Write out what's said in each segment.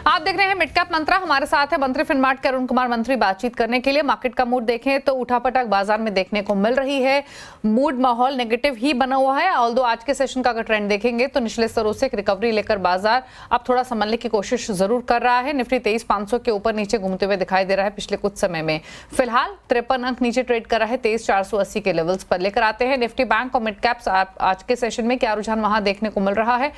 आप देख रहे हैं मिड कैप मंत्रा। हमारे साथ है मंत्री फिनमार्ट के अरुण कुमार मंत्री बातचीत करने के लिए। मार्केट का मूड देखें तो उठापटक बाजार में देखने को मिल रही है। मूड माहौल नेगेटिव ही बना हुआ है। ऑल्दो आज के सेशन का अगर ट्रेंड देखेंगे तो निचले स्तरों से एक रिकवरी लेकर बाजार अब थोड़ा संभलने की कोशिश जरूर कर रहा है। निफ्टी 23,500 के ऊपर नीचे घूमते हुए दिखाई दे रहा है पिछले कुछ समय में। फिलहाल 53 अंक नीचे ट्रेड कर रहा है। 23,480 के लेवल्स पर लेकर आते हैं निफ्टी बैंक और मिड कैप्स। आज के सेशन में क्या रुझान वहां देखने को मिल रहा है।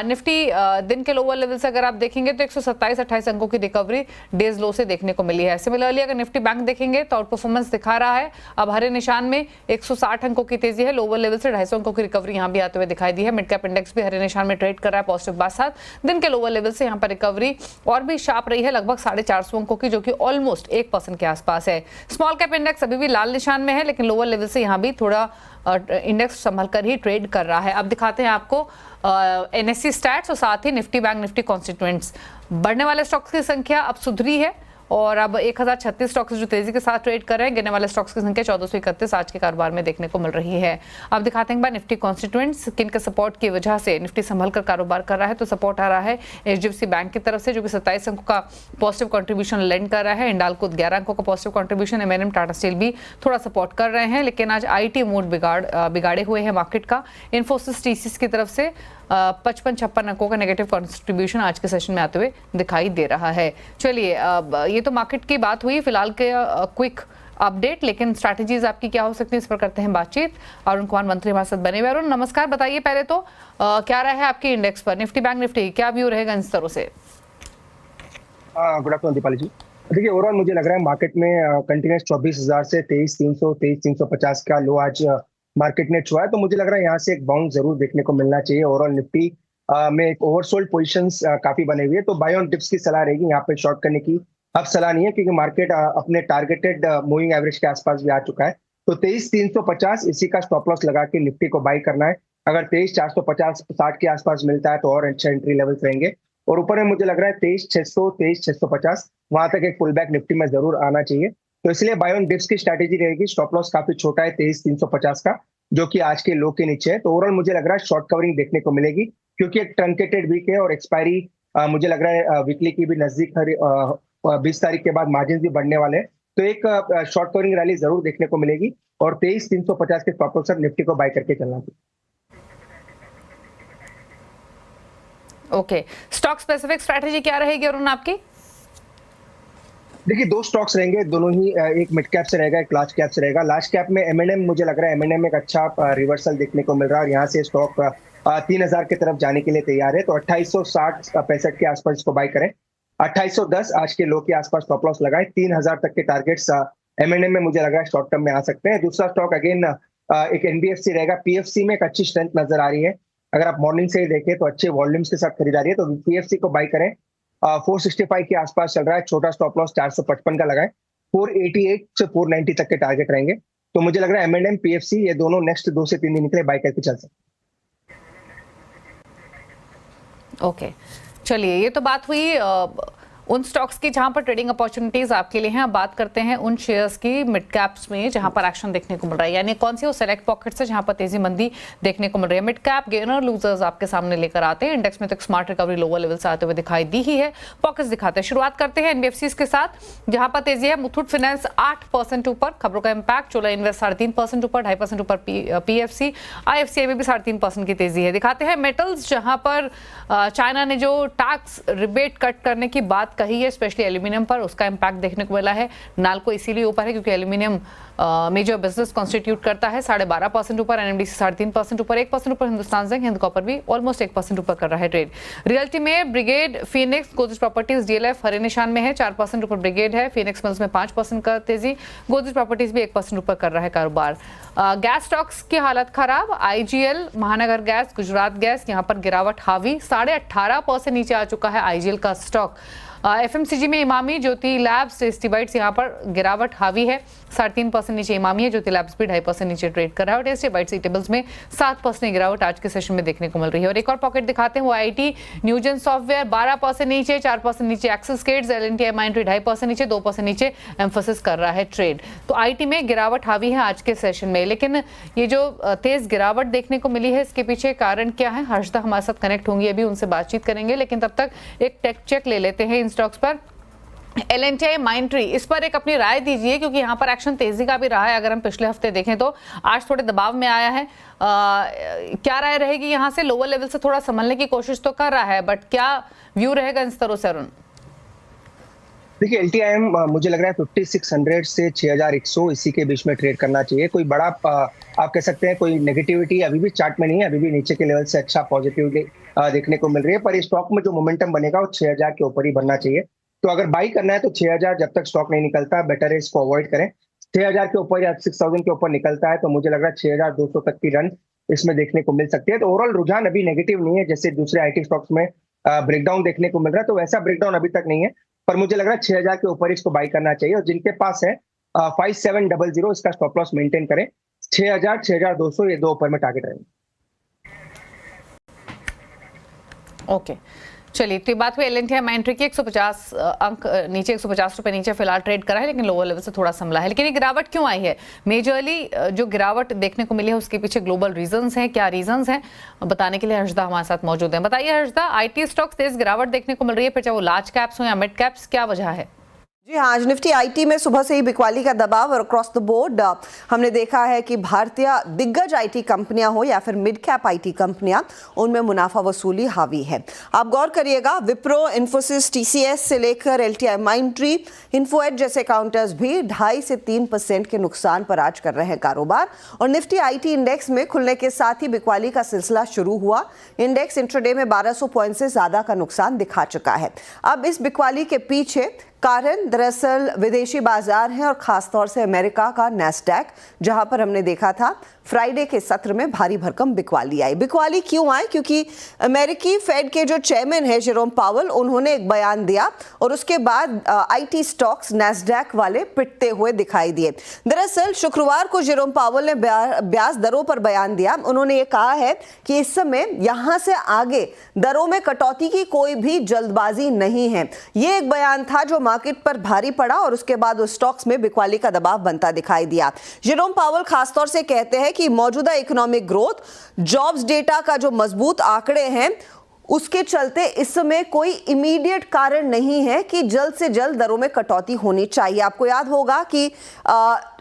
निफ्टी दिन के लोअर लेवल से अगर आप देखेंगे तो 127-28 अंकों की रिकवरी डेज लो से देखने को मिली है। सिमिलरली अगर निफ्टी बैंक देखेंगे तो आउट परफॉर्मेंस दिखा रहा है। अब हरे निशान में 160 अंकों की तेजी है। लोअर लेवल से 250 अंकों की रिकवरी यहां भी आते हुए दिखाई दी है। मिड कैप इंडेक्स भी हरे निशान में ट्रेड कर रहा है पॉजिटिव के साथ। दिन के लोअर लेवल से यहां पर रिकवरी और भी शार्प रही है, लगभग 450 अंकों की, जो कि ऑलमोस्ट 1% के आसपास है। स्मॉल कैप इंडेक्स अभी भी लाल निशान में है, लेकिन लोअर लेवल से यहां भी थोड़ा इंडेक्स संभल कर ही ट्रेड कर रहा है। अब दिखाते हैं आपको एनएससी स्टैट्स और साथ ही निफ्टी बैंक निफ्टी कॉन्स्टिट्यूएंट्स। बढ़ने वाले स्टॉक्स की संख्या अब सुधरी है और अब 1036 स्टॉक्स जो तेजी के साथ ट्रेड कर रहे हैं। गिरने वाले स्टॉक्स की संख्या 1431 आज के कारोबार में देखने को मिल रही है। अब दिखाते हैं निफ्टी कॉन्स्टिट्यूएंट्स किन के सपोर्ट की वजह से निफ्टी संभल कर कारोबार कर रहा है। तो सपोर्ट आ रहा है एचडीएफसी बैंक की तरफ से, जो कि 27 अंकों का पॉजिटिव कंट्रीब्यूशन लेंड कर रहा है। इंडाल्को 11 अंकों का पॉजिटिव कंट्रीब्यूशन। एमएनएम टाटा स्टील भी थोड़ा सपोर्ट कर रहे हैं, लेकिन आज आईटी मूड बिगाड़े हुए हैं मार्केट का। इन्फोसिस टीसीएस की तरफ से 55-56 अंकों का नेगेटिव कंट्रीब्यूशन आज के सेशन में आते हुए दिखाई दे रहा है। चलिए, ये तो मार्केट की बात हुई फिलहाल के क्विक अपडेट, लेकिन स्ट्रैटेजीज आपकी क्या हो सकती है इस पर करते हैं बातचीत। अरुण कुमार मंत्री हमारे साथ बने हुए। अरुण नमस्कार, बताइए पहले तो क्या रहा है आपके इंडेक्स पर, निफ्टी बैंक निफ्टी क्या व्यू रहेगा इन स्तरों से। गुड आफ्टरनून दीपाली जी। देखिए, ओवरऑल मुझे लग रहा है मार्केट में कंटिन्यूस 24,000 से 23,300 23,350 का लो आज मार्केट ने छुआ है। तो मुझे लग रहा है यहाँ से एक बाउंस जरूर देखने को मिलना चाहिए। ओवरऑल निफ्टी में एक ओवरसोल्ड पोजीशंस काफी बने हुई है, तो बाय ऑन डिप्स की सलाह रहेगी। यहाँ पे शॉर्ट करने की अब सलाह नहीं है, क्योंकि मार्केट अपने टारगेटेड मूविंग एवरेज के आसपास भी आ चुका है। तो 23,350 इसी का स्टॉप लॉस लगा के निफ्टी को बाई करना है। अगर 23,450-60 के आसपास मिलता है तो और अच्छे एंट्री लेवल्स रहेंगे। और ऊपर में मुझे लग रहा है 23,600 23,650 वहां तक एक पुल बैक निफ्टी में जरूर आना चाहिए। तो इसलिए बाय ऑन डिप्स की स्ट्रैटेजी रहेगी। स्टॉप लॉस काफी छोटा है 23,350 का, जो कि आज के लो के नीचे है। तो ओवरऑल मुझे लग रहा है शॉर्ट कवरिंग देखने को मिलेगी, क्योंकि एक ट्रंकेटेड वीक है और एक्सपायरी मुझे लग रहा है वीकली की भी नजदीक 20 तारीख के बाद मार्जिन भी बढ़ने वाले हैं। तो एक शॉर्ट कवरिंग रैली जरूर देखने को मिलेगी और 23,350 के स्टॉप लॉस निफ्टी को बाय करके चलना चाहिए। ओके, स्टॉक स्पेसिफिक स्ट्रैटेजी क्या रहेगी अरुण आपकी? देखिए, दो स्टॉक्स रहेंगे, दोनों ही एक मिड कैप से रहेगा, एक लार्ज कैप से रहेगा। लार्ज कैप में एमएनएम, मुझे लग रहा है एमएनएम एक अच्छा रिवर्सल देखने को मिल रहा है और यहाँ से स्टॉक 3,000 की तरफ जाने के लिए तैयार है। तो 2860-65 के आसपास इसको बाय करें। 2810 आज के लो के आसपास स्टॉप लॉस लगाएं। 3,000 तक के टारगेट्स एमएनएम में मुझे लग रहा है शॉर्ट टर्म में आ सकते हैं। दूसरा स्टॉक अगेन एक एनबीएफसी रहेगा। पीएफसी में एक अच्छी स्ट्रेंथ नजर आ रही है। अगर आप मॉर्निंग से ही देखें तो अच्छे वॉल्यूम्स के साथ खरीदारी है, तो पीएफसी को बाय करें। 465 के आसपास चल रहा है। छोटा स्टॉप लॉस 455 का लगाए। 488 से 490 तक के टारगेट रहेंगे। तो मुझे लग रहा है एमएनएम पीएफसी ये दोनों नेक्स्ट 2 से 3 दिन के लिए बाय करके चल सकते। ओके, चलिए, ये तो बात हुई उन स्टॉक्स की जहां पर ट्रेडिंग अपॉर्चुनिटीज आपके लिए हैं। अब बात करते हैं उन शेयर्स की मिड कैप्स में जहां पर एक्शन देखने को मिल रहा है, यानी कौन सी वो सेलेक्ट पॉकेट्स है जहां पर तेजी मंदी देखने को मिल रही है। मिड कैप गेनर लूजर्स आपके सामने लेकर आते हैं। इंडेक्स में तो एक स्मार्ट रिकवरी लोअर लेवल से आते हुए दिखाई दी ही है। पॉकेट्स दिखाते हैं। शुरुआत करते हैं एनबीएफसी के साथ, जहां पर तेजी है। मुथूट फाइनेंस 8% ऊपर, खबरों का इंपैक्ट। चोला इन्वेस्ट 3.5% ऊपर, 2.5% ऊपर पीएफसी। आईएफसीआई में भी 3.5% की तेजी है। दिखाते हैं मेटल्स, जहां पर चाइना ने जो टैक्स रिबेट कट करने की बात कही है स्पेशली एल्यूमिनियम पर, उसका इंपैक्ट देखने को मिला है। नाल्को इसीलिए ऊपर है क्योंकि एल्यूमिनियम मेजर बिजनेस कॉन्स्टिट्यूट करता है। 12.5% ऊपर, एनएमडीसी 3.5% ऊपर, 1% ऊपर हिंदुस्तान जिंक, हिंद कॉपर भी ऑलमोस्ट 1% ऊपर कर रहा है ट्रेड। रियल्टी में Brigade, Phoenix, Godrej Properties, DLF हरे निशान में है। 4% ऊपर ब्रिगेड है। फीनिक्स मिल्स में 5% का तेजी। गोदरेज प्रॉपर्टीज भी 1% ऊपर कर रहा है कारोबार। गैस स्टॉक्स की हालत खराब। आईजीएल, महानगर गैस, गुजरात गैस, यहाँ पर गिरावट हावी। 18.5% नीचे आ चुका है आईजीएल का स्टॉक। एफएमसीजी में इमामी, ज्योति लैब्स, टेस्टी बाइट्स यहाँ पर गिरावट हावी है। 3.5% नीचे इमामी है, ज्योति लैब्स भी 2.5% नीचे ट्रेड कर रहा है और टेस्टी बाइट्स ईटेबल्स में 7% गिरावट आज के सेशन में देखने को मिल रही है। और एक और पॉकेट दिखाते हैं, वो आईटी न्यूजन सॉफ्टवेयर 12% नीचे, 4% नीचे एक्सिस गेट्स, एल&टी माइंट्री 2.5% नीचे, 2% नीचे एम्फोसिस कर रहा है ट्रेड। तो आईटी में गिरावट हावी है आज के सेशन में। लेकिन ये जो तेज गिरावट देखने को मिली है, इसके पीछे कारण क्या है? हर्षदा हमारे साथ कनेक्ट होंगी, अभी उनसे बातचीत करेंगे। लेकिन तब तक एक टेक चेक ले लेते हैं इन स्टॉक्स पर। एल&टी माइंट्री, इस पर एक अपनी राय दीजिए, क्योंकि यहाँ पर एक्शन तेजी का भी रहा है। अगर हम पिछले हफ्ते देखें तो आज थोड़े दबाव में आया है। क्या राय रहेगी? यहाँ से लोअर लेवल से थोड़ा संभलने की कोशिश तो कर रहा है, बट क्या व्यू रहेगा इन स्तरों से, अरुण? देखिए, एलटीआईएम मुझे लग रहा है 5600 से 6100 इसी के बीच में ट्रेड करना चाहिए। कोई बड़ा आप कह सकते हैं कोई नेगेटिविटी अभी भी चार्ट में नहीं है, अभी भी नीचे के लेवल से अच्छा पॉजिटिविटी देखने को मिल रही है। पर इस स्टॉक में जो मोमेंटम बनेगा वो 6000 के ऊपर ही बनना चाहिए। तो अगर बाई करना है तो 6000, जब तक स्टॉक नहीं निकलता बेटर है इसको अवॉइड करें। 6000 के ऊपर या 6000 के ऊपर निकलता है तो मुझे लग रहा है 6200 तक की रन इसमें देखने को मिल सकती है। तो ओवरऑल रुझान अभी नेगेटिव नहीं है, जैसे दूसरे आईटी स्टॉक्स में ब्रेकडाउन देखने को मिल रहा है, तो वैसा ब्रेकडाउन अभी तक नहीं है। पर मुझे लग रहा है 6000 के ऊपर इसको बाई करना चाहिए। और जिनके पास है 5700 इसका स्टॉप लॉस मेंटेन करें। 6000, 6200 ये दो ऊपर में टारगेट रहेंगे। ओके, चलिए, तो ये बात हुई एल&टी माइंट्री की। 150 अंक नीचे, 150 रुपए नीचे फिलहाल ट्रेड करा है, लेकिन लोअर लेवल से थोड़ा संभला है। लेकिन ये गिरावट क्यों आई है? मेजरली जो गिरावट देखने को मिली है उसके पीछे ग्लोबल रीजंस हैं। क्या रीजंस हैं बताने के लिए हर्षदा हमारे साथ मौजूद हैं। बताइए हर्षदा, आईटी स्टॉक्स तेज गिरावट देखने को मिल रही है, फिर चाहे वो लार्ज कैप्स हो या मिड कैप्स, क्या वजह है? जी हाँ, आज निफ्टी आईटी में सुबह से ही बिकवाली का दबाव और अक्रॉस द बोर्ड हमने देखा है कि भारतीय दिग्गज आईटी कंपनियां हो या फिर मिड कैप आईटी कंपनियां, उनमें मुनाफा वसूली हावी है। आप गौर करिएगा, विप्रो, इन्फोसिस, टीसीएस से लेकर एलटीआई माइंट्री, इन्फोएज जैसे काउंटर्स भी 2.5 से 3% के नुकसान पर आज कर रहे हैं कारोबार। और निफ्टी आईटी इंडेक्स में खुलने के साथ ही बिकवाली का सिलसिला शुरू हुआ। इंडेक्स इंट्राडे में 1200 पॉइंट से ज्यादा का नुकसान दिखा चुका है। अब इस बिकवाली के पीछे कारण दरअसल विदेशी बाजार हैं और खासतौर से अमेरिका का नैस्डैक, जहां पर हमने देखा था फ्राइडे के सत्र में भारी भरकम बिकवाली आई। बिकवाली क्यों आई? क्योंकि अमेरिकी फेड के जो चेयरमैन है जेरोम पावेल, उन्होंने एक बयान दिया और उसके बाद आईटी स्टॉक्स नैस्डैक वाले पिटते हुए दिखाई दिए। दरअसल शुक्रवार को जेरोम पावेल ने ब्याज दरों पर बयान दिया। उन्होंने ये कहा है कि इस समय यहां से आगे दरों में कटौती की कोई भी जल्दबाजी नहीं है। ये एक बयान था जो मार्केट पर भारी पड़ा और उसके बाद उस स्टॉक्स में बिकवाली का दबाव बनता दिखाई दिया। जेरोम पावेल खासतौर से कहते हैं कि मौजूदा इकोनॉमिक ग्रोथ, जॉब्स डेटा का जो मजबूत आंकड़े हैं, उसके चलते इस समय कोई इमीडिएट कारण नहीं है कि जल्द से जल्द दरों में कटौती होनी चाहिए। आपको याद होगा कि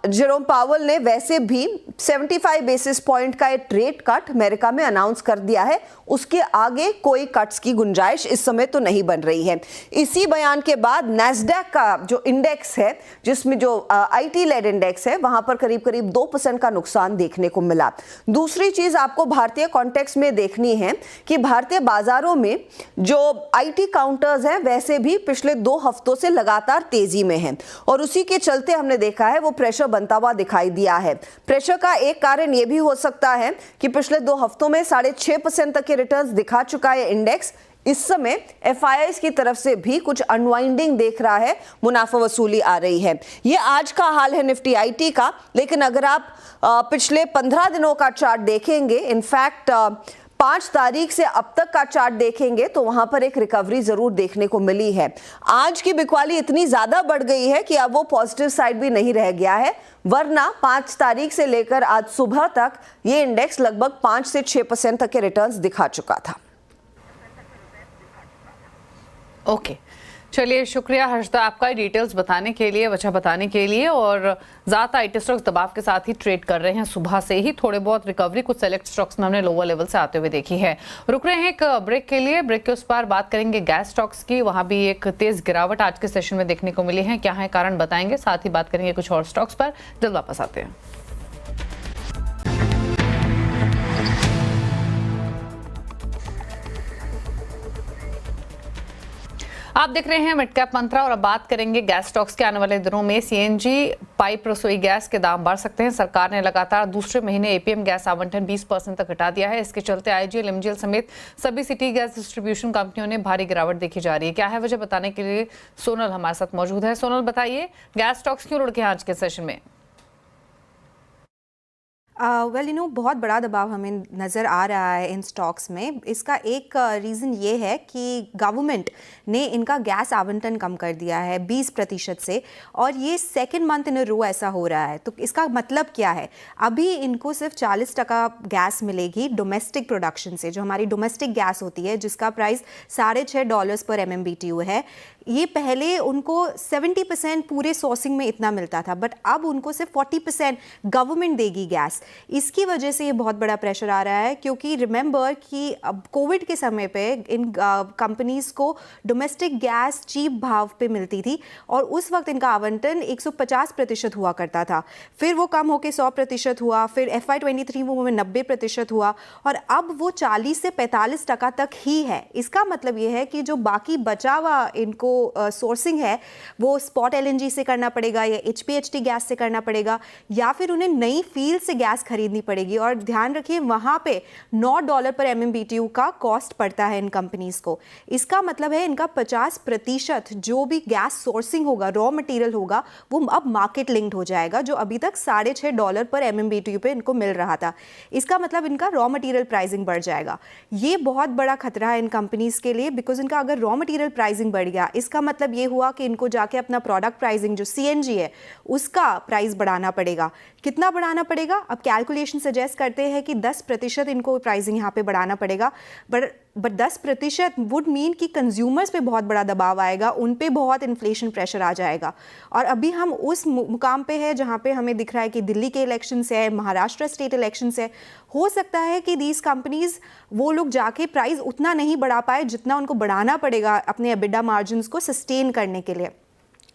जेरोम पावेल ने वैसे भी 75 बेसिस पॉइंट का एक रेट कट अमेरिका में अनाउंस कर दिया है। उसके आगे कोई कट्स की गुंजाइश इस समय तो नहीं बन रही है। इसी बयान के बाद नैस्डैक का जो इंडेक्स है, जिसमें जो आईटी लेड इंडेक्स है, वहां पर करीब करीब 2% का नुकसान देखने को मिला। दूसरी चीज आपको भारतीय कॉन्टेक्स्ट में देखनी है कि भारतीय बाजारों में जो आईटी काउंटर्स हैं वैसे भी पिछले 2 हफ्तों से लगातार तेजी में हैं और उसी के चलते हमने देखा है वो प्रेशर बनता हुआ दिखाई दिया है। प्रेशर का एक कारण यह भी हो सकता है कि पिछले 2 हफ्तों में 6.5% तक के रिटर्न्स दिखा चुका है इंडेक्स। इस समय एफआईआईज की तरफ से भी कुछ अनवाइंडिंग देख रहा है, मुनाफा वसूली आ रही है। ये आज का हाल है निफ्टी आईटी का। लेकिन अगर आप पिछले 15 दिनों का चार्ट देखेंगे, इनफैक्ट 5 तारीख से अब तक का चार्ट देखेंगे तो वहां पर एक रिकवरी जरूर देखने को मिली है। आज की बिकवाली इतनी ज्यादा बढ़ गई है कि अब वो पॉजिटिव साइड भी नहीं रह गया है, वरना 5 तारीख से लेकर आज सुबह तक ये इंडेक्स लगभग 5 से 6% तक के रिटर्न्स दिखा चुका था। ओके, चलिए, शुक्रिया हर्षदा आपका डिटेल्स बताने के लिए, वजह बताने के लिए। और ज़्यादा आईटी स्टॉक्स दबाव के साथ ही ट्रेड कर रहे हैं सुबह से ही। थोड़े बहुत रिकवरी कुछ सेलेक्ट स्टॉक्स में हमने लोअर लेवल से आते हुए देखी है। रुक रहे हैं एक ब्रेक के लिए। ब्रेक के उस पार बात करेंगे गैस स्टॉक्स की। वहां भी एक तेज गिरावट आज के सेशन में देखने को मिली है। क्या है कारण बताएंगे, साथ ही बात करेंगे कुछ और स्टॉक्स पर। जल्द वापस आते हैं। आप देख रहे हैं मिड कैप मंत्रा और अब बात करेंगे गैस स्टॉक्स के। आने वाले दिनों में सीएनजी पाइप रसोई गैस के दाम बढ़ सकते हैं। सरकार ने लगातार दूसरे महीने एपीएम गैस आवंटन 20% तक घटा दिया है। इसके चलते आईजीएल, एमजीएल समेत सभी सिटी गैस डिस्ट्रीब्यूशन कंपनियों ने भारी गिरावट देखी जा रही है। क्या है वजह, बताने के लिए सोनल हमारे साथ मौजूद है। सोनल, बताइए गैस स्टॉक्स क्यों लुढ़के हैं आज के सेशन में? बहुत बड़ा दबाव हमें नज़र आ रहा है इन स्टॉक्स में। इसका एक रीज़न ये है कि गवर्नमेंट ने इनका गैस आवंटन कम कर दिया है 20% से, और ये सेकंड मंथ इन अ रो ऐसा हो रहा है। तो इसका मतलब क्या है? अभी इनको सिर्फ 40% गैस मिलेगी डोमेस्टिक प्रोडक्शन से, जो हमारी डोमेस्टिक गैस होती है जिसका प्राइस $6.5 पर MMBTU है। ये पहले उनको 70% पूरे सोर्सिंग में इतना मिलता था, बट अब उनको सिर्फ 40% गवर्नमेंट देगी गैस। इसकी वजह से ये बहुत बड़ा प्रेशर आ रहा है, क्योंकि रिमेंबर कि अब कोविड के समय पे इन कंपनीज को डोमेस्टिक गैस चीप भाव पे मिलती थी और उस वक्त इनका आवंटन 150% हुआ करता था। फिर वो कम होकर 100% हुआ, फिर FY23 में 90% हुआ और अब वो 40 से 45% तक ही है। इसका मतलब ये है कि जो बाकी बचा हुआ इनको सोर्सिंग है वो स्पॉट LNG से करना पड़ेगा या HPHT गैस से करना पड़ेगा, या फिर उन्हें नई फील्ड से गैस खरीदनी पड़ेगी। और ध्यान रखिए वहाँ पे $9 पर MMBTU का कॉस्ट पड़ता है इन कंपनीज को। इसका मतलब है इनका 50% जो भी गैस सोर्सिंग होगा, रॉ मटेरियल होगा, वो अब मार्केट लिंक्ड हो जाएगा, जो अभी तक $6.5 पर MMBTU पे इनको मिल रहा था। इसका मतलब इनका रॉ मटेरियल प्राइसिंग बढ़ जाएगा। ये बहुत बड़ा खतरा है इन कंपनीज के लिए, बिकॉज इनका अगर रॉ मटेरियल प्राइसिंग बढ़ गया, इसका मतलब ये हुआ कि इनको जाके अपना प्रोडक्ट प्राइसिंग जो CNG है उसका प्राइस बढ़ाना पड़ेगा। कितना बढ़ाना पड़ेगा? अब कैलकुलेशन सजेस्ट करते हैं कि 10% इनको प्राइसिंग यहाँ पे बढ़ाना पड़ेगा, बट 10% वुड मीन कि कंज्यूमर्स पे बहुत बड़ा दबाव आएगा, उन पे बहुत इन्फ्लेशन प्रेशर आ जाएगा। और अभी हम उस मुकाम पे है जहाँ पे हमें दिख रहा है कि दिल्ली के इलेक्शंस है, महाराष्ट्र स्टेट इलेक्शंस है। हो सकता है कि दीज कंपनीज वो लोग जाके प्राइस उतना नहीं बढ़ा पाए जितना उनको बढ़ाना पड़ेगा अपने एबिडा मार्जिन्स को सस्टेन करने के लिए।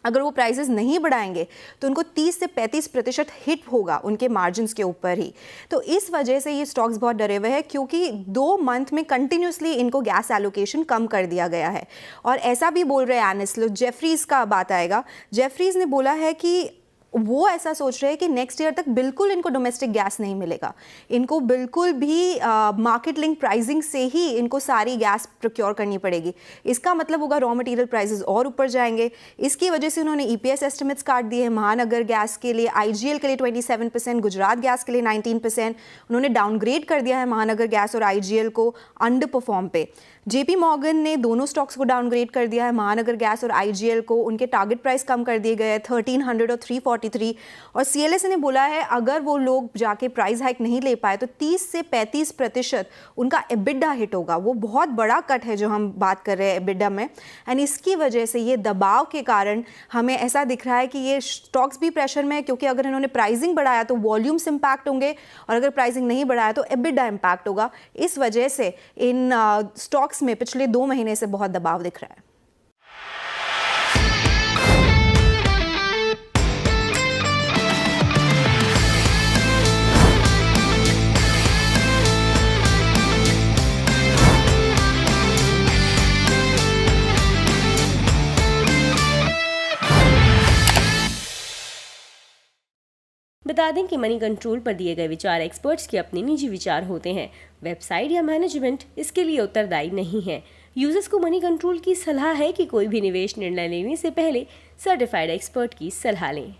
अगर वो प्राइसेस नहीं बढ़ाएंगे तो उनको 30 से 35% हिट होगा उनके मार्जिन्स के ऊपर ही। तो इस वजह से ये स्टॉक्स बहुत डरे हुए हैं, क्योंकि 2 मंथ में कंटिन्यूसली इनको गैस एलोकेशन कम कर दिया गया है। और ऐसा भी बोल रहे हैं एनालिस्ट लोग, जेफरीज का बात आएगा, जेफरीज ने बोला है कि वो ऐसा सोच रहे हैं कि नेक्स्ट ईयर तक बिल्कुल इनको डोमेस्टिक गैस नहीं मिलेगा। इनको बिल्कुल भी मार्केट लिंक प्राइसिंग से ही इनको सारी गैस प्रोक्योर करनी पड़ेगी। इसका मतलब होगा रॉ मटेरियल प्राइसेस और ऊपर जाएंगे। इसकी वजह से उन्होंने EPS एस्टिमेट्स काट दिए हैं। महानगर गैस के लिए, IGL के लिए 27%, गुजरात गैस के लिए 19%। उन्होंने डाउनग्रेड कर दिया है महानगर गैस और IGL को अंडर परफॉर्म पे। JP मॉर्गन ने दोनों स्टॉक्स को डाउनग्रेड कर दिया है, महानगर गैस और IGL को। उनके टारगेट प्राइस कम कर दिए गए हैं 1300 और 343। और CLSA ने बोला है अगर वो लोग जाके प्राइस हाइक नहीं ले पाए तो 30 से 35% उनका EBITDA हिट होगा। वो बहुत बड़ा कट है जो हम बात कर रहे हैं EBITDA में। एंड इसकी वजह से ये दबाव के कारण हमें ऐसा दिख रहा है कि ये स्टॉक्स भी प्रेशर में है, क्योंकि अगर इन्होंने प्राइसिंग बढ़ाया तो वॉल्यूम्स इंपैक्ट होंगे और अगर प्राइसिंग नहीं बढ़ाया तो EBITDA इंपैक्ट होगा। इस वजह से इन स्टॉक्स में पिछले 2 महीने से बहुत दबाव दिख रहा है। बता दें कि मनी कंट्रोल पर दिए गए विचार एक्सपर्ट्स के अपने निजी विचार होते हैं। वेबसाइट या मैनेजमेंट इसके लिए उत्तरदायी नहीं है। यूजर्स को मनी कंट्रोल की सलाह है कि कोई भी निवेश निर्णय लेने से पहले सर्टिफाइड एक्सपर्ट की सलाह लें।